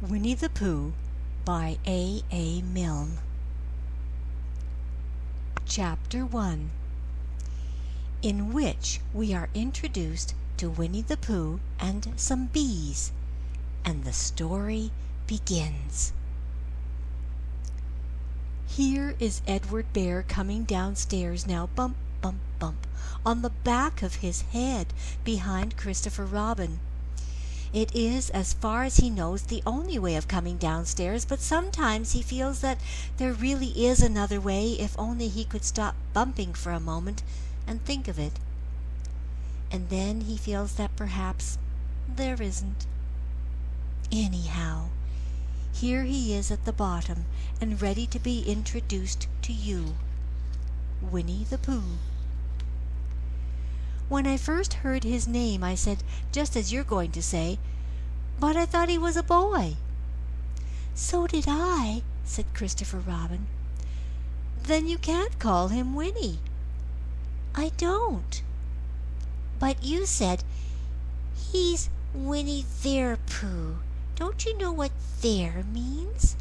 Winnie the Pooh by A. Milne. Chapter 1, in which we are introduced to Winnie the Pooh and some bees, and the story begins. Here is Edward Bear coming downstairs now, bump, bump, bump, on the back of his head behind Christopher Robin. It is, as far as he knows, the only way of coming downstairs, but sometimes he feels that there really is another way if only he could stop bumping for a moment and think of it. And then he feels that perhaps there isn't. Anyhow, here he is at the bottom and ready to be introduced to you, Winnie the Pooh. When I first heard his name, I said, just as you're going to say, but I thought he was a boy. So did I, said Christopher Robin. Then you can't call him Winnie. I don't. But you said, he's Winnie their Pooh. Don't you know what there means?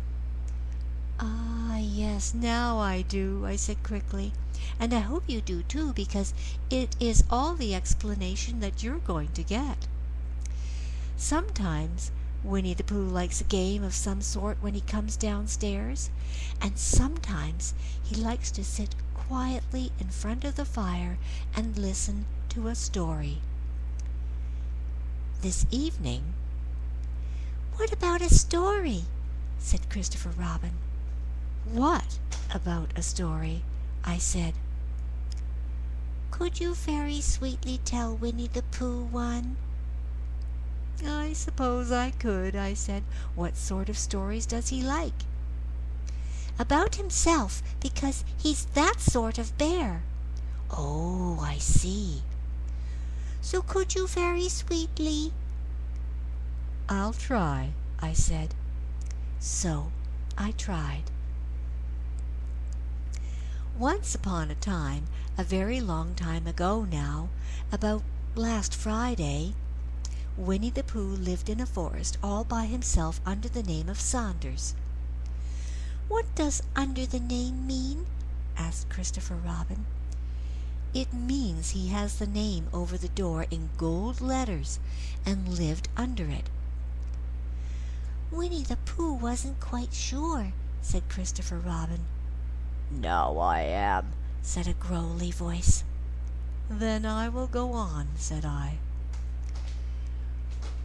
Ah, yes, now I do, I said quickly. And I hope you do too, because it is all the explanation that you're going to get. Sometimes Winnie the Pooh likes a game of some sort when he comes downstairs, and sometimes he likes to sit quietly in front of the fire and listen to a story. This evening, "What about a story?" said Christopher Robin. "What about a story?" I said. "Could you very sweetly tell Winnie the Pooh one?" "I suppose I could," I said. "What sort of stories does he like?" "About himself, because he's that sort of bear." "Oh, I see." "So could you very sweetly?" "I'll try," I said. So I tried. Once upon a time, a very long time ago now, about last Friday, Winnie the Pooh lived in a forest all by himself under the name of Saunders. "What does under the name mean?" asked Christopher Robin. "It means he has the name over the door in gold letters and lived under it." "Winnie the Pooh wasn't quite sure," said Christopher Robin. "Now I am," said a growly voice. "Then I will go on," said I.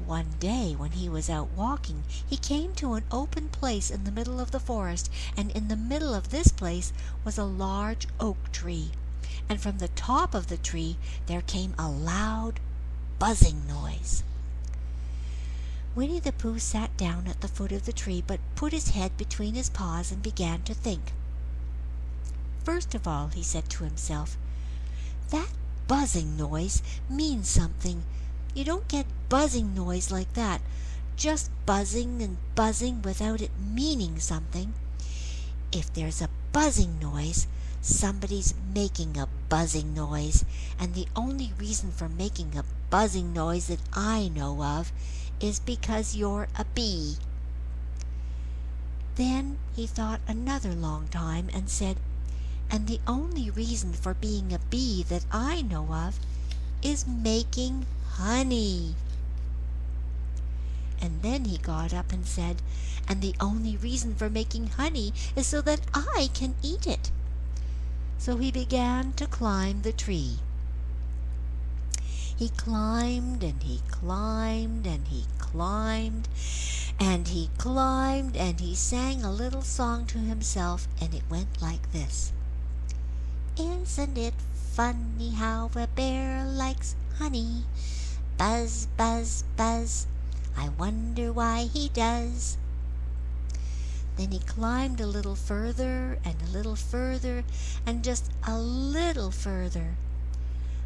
One day when he was out walking, he came to an open place in the middle of the forest, and in the middle of this place was a large oak tree, and from the top of the tree there came a loud buzzing noise. Winnie the Pooh sat down at the foot of the tree, but put his head between his paws and began to think. First of all, he said to himself, "That buzzing noise means something. You don't get buzzing noise like that, just buzzing and buzzing without it meaning something. If there's a buzzing noise, somebody's making a buzzing noise, and the only reason for making a buzzing noise that I know of is because you're a bee." Then he thought another long time and said, "And the only reason for being a bee that I know of is making honey." And then he got up and said, "And the only reason for making honey is so that I can eat it." So he began to climb the tree. He climbed and he climbed and he climbed and he climbed and he sang a little song to himself, and it went like this. "Isn't it funny how a bear likes honey? Buzz, buzz, buzz. I wonder why he does." Then he climbed a little further and a little further and just a little further.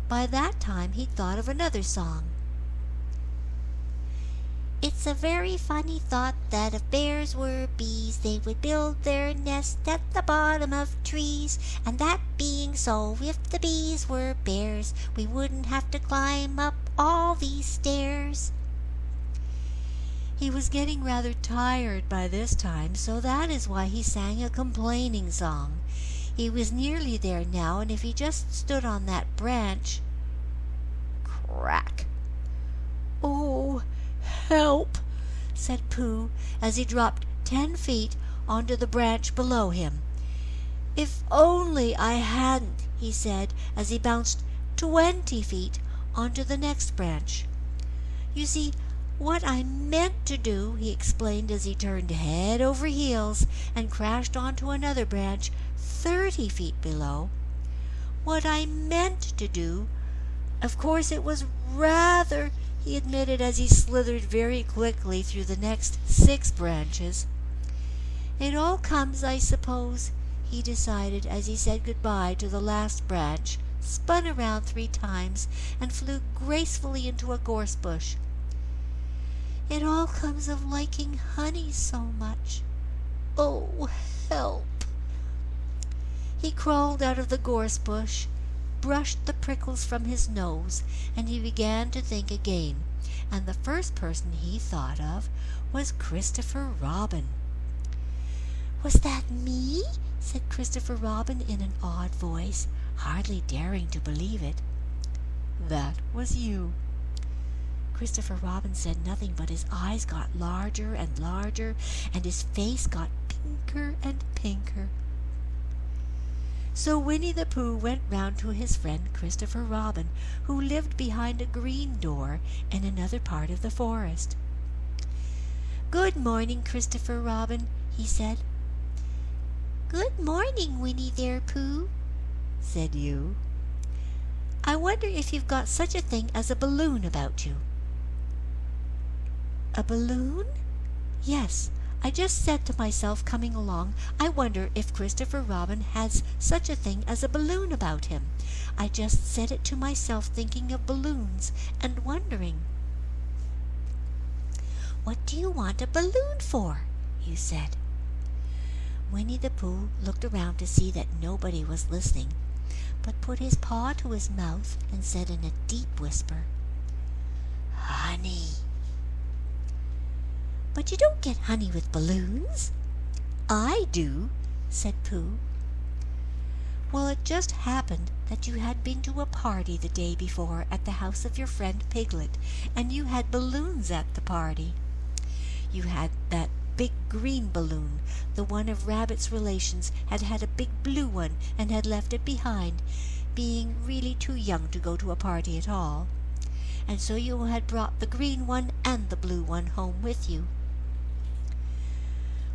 By that time he'd thought of another song. "It's a very funny thought that if bears were bees, they would build their nest at the bottom of trees. And that being so, if the bees were bears, we wouldn't have to climb up all these stairs." He was getting rather tired by this time, so that is why he sang a complaining song. He was nearly there now, and if he just stood on that branch... Crack! "Oh, help!" said Pooh, as he dropped 10 feet onto the branch below him. "If only I hadn't," he said, as he bounced 20 feet onto the next branch. "You see, what I meant to do," he explained as he turned head over heels and crashed onto another branch 30 feet below. "What I meant to do, of course it was rather," he admitted as he slithered very quickly through the next 6 branches. "It all comes, I suppose," he decided as he said goodbye to the last branch, spun around 3 times, and flew gracefully into a gorse bush. "It all comes of liking honey so much. Oh, help!" He crawled out of the gorse bush, brushed the prickles from his nose, and he began to think again, and the first person he thought of was Christopher Robin. "Was that me?" said Christopher Robin in an odd voice, hardly daring to believe it. "That was you." Christopher Robin said nothing, but his eyes got larger and larger, and his face got pinker and pinker. So Winnie the Pooh went round to his friend Christopher Robin, who lived behind a green door in another part of the forest. "Good morning, Christopher Robin," he said. "Good morning, Winnie there, Pooh," said you. "I wonder if you've got such a thing as a balloon about you." "A balloon? Yes, I just said to myself coming along, I wonder if Christopher Robin has such a thing as a balloon about him. I just said it to myself thinking of balloons and wondering." "What do you want a balloon for?" you said. Winnie the Pooh looked around to see that nobody was listening, but put his paw to his mouth and said in a deep whisper, "Honey." "But you don't get honey with balloons." "I do," said Pooh. "Well, it just happened that you had been to a party the day before at the house of your friend Piglet, and you had balloons at the party. You had that big green balloon. The one of Rabbit's relations had had a big blue one and had left it behind, being really too young to go to a party at all. And so you had brought the green one and the blue one home with you."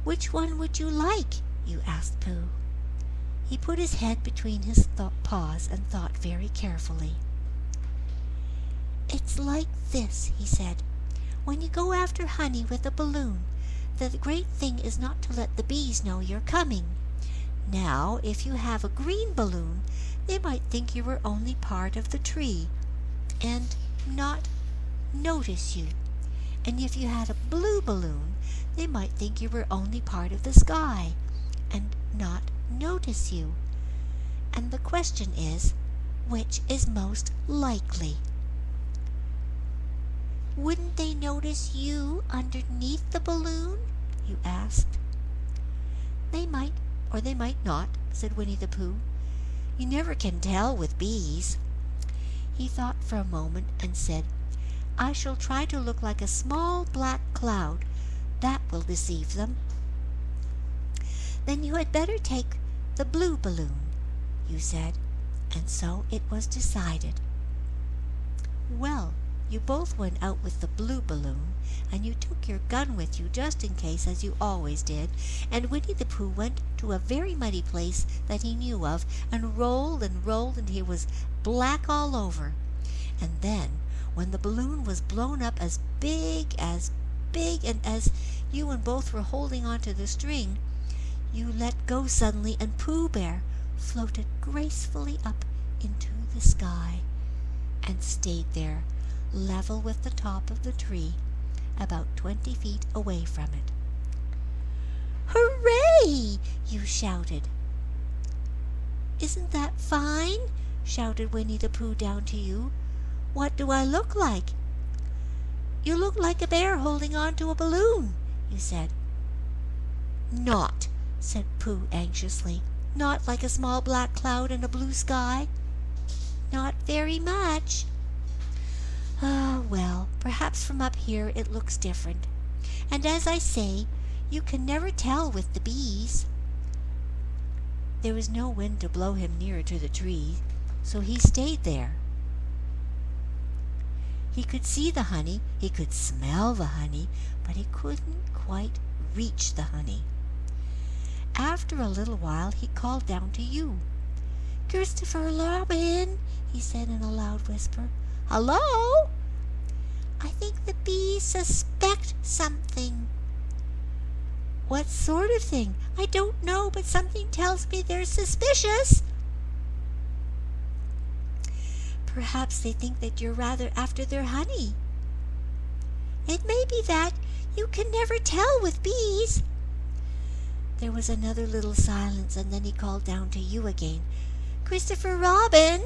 "Which one would you like?" you asked Pooh. He put his head between his paws and thought very carefully. "It's like this," he said. "When you go after honey with a balloon, the great thing is not to let the bees know you're coming. Now, if you have a green balloon, they might think you were only part of the tree and not notice you. And if you had a blue balloon, they might think you were only part of the sky and not notice you. And the question is, which is most likely?" "Wouldn't they notice you underneath the balloon?" you asked. "They might, or they might not," said Winnie the Pooh. "You never can tell with bees." He thought for a moment and said, "I shall try to look like a small black cloud. That will deceive them." "Then you had better take the blue balloon," you said, and so it was decided. Well, you both went out with the blue balloon, and you took your gun with you just in case, as you always did, and Winnie the Pooh went to a very muddy place that he knew of, and rolled and he was black all over. And then, when the balloon was blown up as big, and as you and both were holding on to the string, you let go suddenly, and Pooh Bear floated gracefully up into the sky and stayed there, level with the top of the tree, about 20 feet away from it. "Hooray!" you shouted. "Isn't that fine?" shouted Winnie the Pooh down to you. "What do I look like?" You look like a bear holding on to a balloon, you said. Not, said Pooh anxiously. Not like a small black cloud in a blue sky? Not very much. Ah, well, perhaps from up here it looks different. And as I say, you can never tell with the bees. There was no wind to blow him nearer to the tree, so he stayed there. He could see the honey, he could smell the honey, but he couldn't quite reach the honey. After a little while he called down to you. "Christopher Robin," he said in a loud whisper. "Hello?" "I think the bees suspect something." "What sort of thing?" "I don't know, but something tells me they're suspicious." "Perhaps they think that you're rather after their honey." "It may be that. You can never tell with bees." There was another little silence, and then he called down to you again. "Christopher Robin."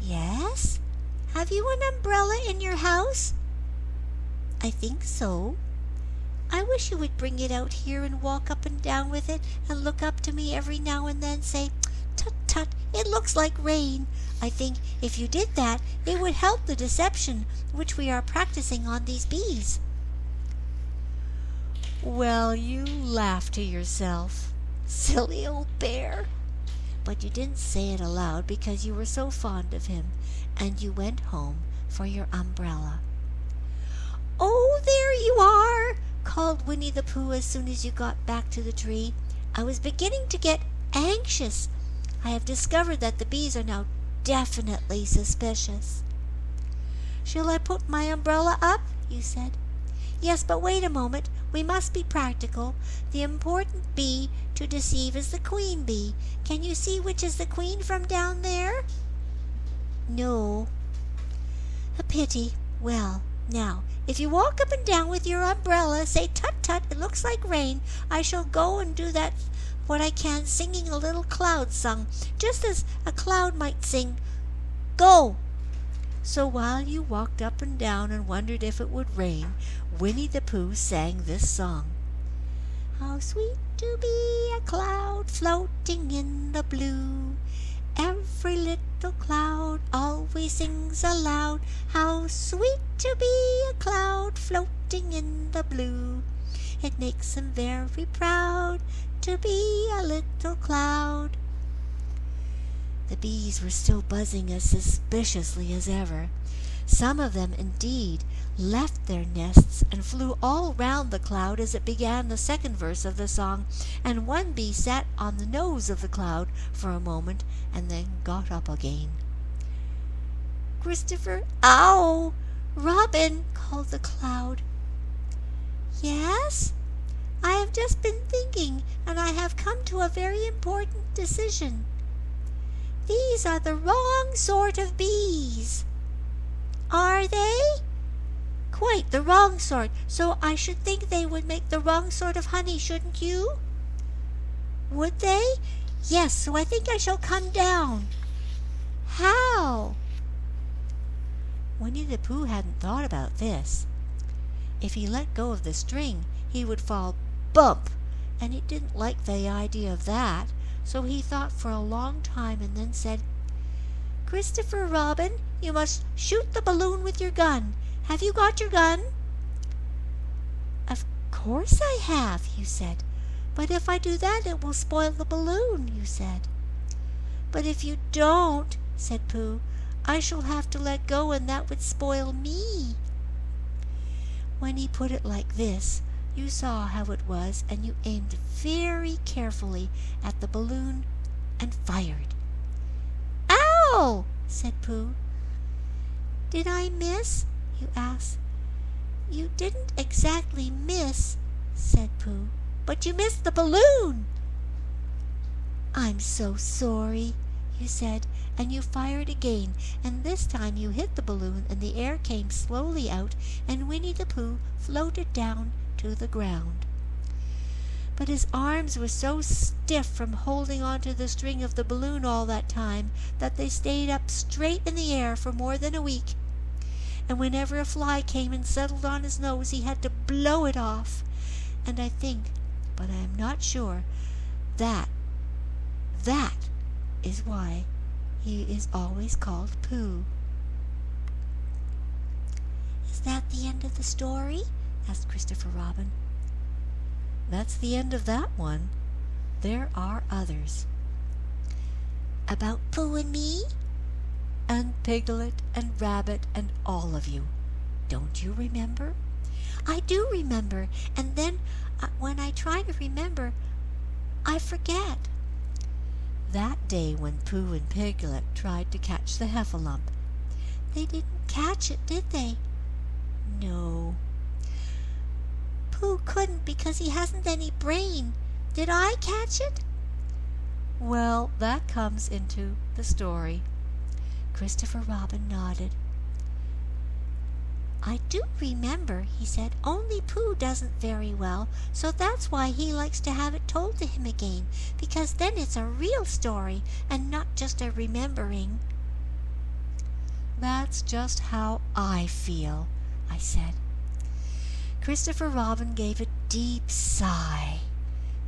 "Yes?" "Have you an umbrella in your house?" "I think so." "I wish you would bring it out here and walk up and down with it and look up to me every now and then. Say, 'Tut, tut, it looks like rain.' I think if you did that, it would help the deception which we are practicing on these bees." Well, you laughed to yourself. Silly old bear. But you didn't say it aloud because you were so fond of him, and you went home for your umbrella. "Oh, there you are!" called Winnie the Pooh as soon as you got back to the tree. "I was beginning to get anxious. I have discovered that the bees are now definitely suspicious." "Shall I put my umbrella up?" you said. "Yes, but wait a moment. We must be practical. The important bee to deceive is the queen bee. Can you see which is the queen from down there?" "No." "A pity. Well, now, if you walk up and down with your umbrella, say, 'Tut, tut, it looks like rain,' I shall go and do that what I can, singing a little cloud song, just as a cloud might sing. Go!" So while you walked up and down and wondered if it would rain, Winnie the Pooh sang this song. "How sweet to be a cloud floating in the blue. Every little cloud always sings aloud. How sweet to be a cloud floating in the blue. It makes them very proud to be a little cloud." The bees were still buzzing as suspiciously as ever. Some of them, indeed, left their nests and flew all round the cloud as it began the second verse of the song, and one bee sat on the nose of the cloud for a moment and then got up again. "Christopher, ow! Robin," called the cloud. "Yes? I have just been thinking, and I have come to a very important decision. These are the wrong sort of bees." "Are they?" "Quite the wrong sort, so I should think they would make the wrong sort of honey, shouldn't you?" "Would they?" "Yes, so I think I shall come down." "How?" Winnie the Pooh hadn't thought about this. If he let go of the string, he would fall bump, and he didn't like the idea of that. So he thought for a long time and then said, "Christopher Robin, you must shoot the balloon with your gun. Have you got your gun?" "Of course I have," you said. "But if I do that, it will spoil the balloon," you said. "But if you don't," said Pooh, "I shall have to let go, and that would spoil me." When he put it like this, you saw how it was, and you aimed very carefully at the balloon and fired. "Ow!" said Pooh. "Did I miss?" you asked. "You didn't exactly miss," said Pooh, "but you missed the balloon." "I'm so sorry," you said, and you fired again, and this time you hit the balloon, and the air came slowly out, and Winnie the Pooh floated down to the ground. But his arms were so stiff from holding on to the string of the balloon all that time that they stayed up straight in the air for more than a week. and whenever a fly came and settled on his nose, he had to blow it off. And I think, but I am not sure, that is why he is always called Pooh." "Is that the end of the story?" asked Christopher Robin. "That's the end of that one. There are others." "About Pooh and me?" "And Piglet and Rabbit and all of you. Don't you remember?" "I do remember, and then when I try to remember, I forget." "That day when Pooh and Piglet tried to catch the heffalump." "They didn't catch it, did they?" "No." "Pooh couldn't because he hasn't any brain. Did I catch it?" "Well, that comes into the story." Christopher Robin nodded. "I do remember," he said, "only Pooh doesn't very well, so that's why he likes to have it told to him again, because then it's a real story and not just a remembering." "That's just how I feel," I said. Christopher Robin gave a deep sigh,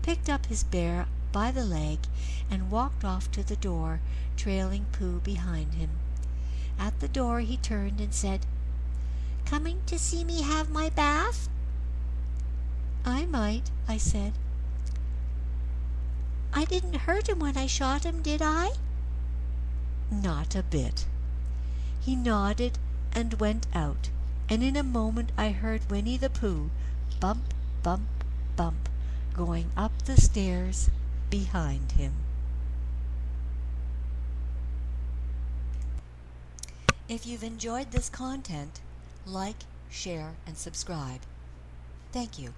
picked up his bear by the leg, and walked off to the door, trailing Pooh behind him. At the door he turned and said, "Coming to see me have my bath?" "I might," I said. "I didn't hurt him when I shot him, did I?" "Not a bit." He nodded and went out, and in a moment I heard Winnie the Pooh bump, bump, bump, going up the stairs behind him. If you've enjoyed this content, like, share, and subscribe. Thank you.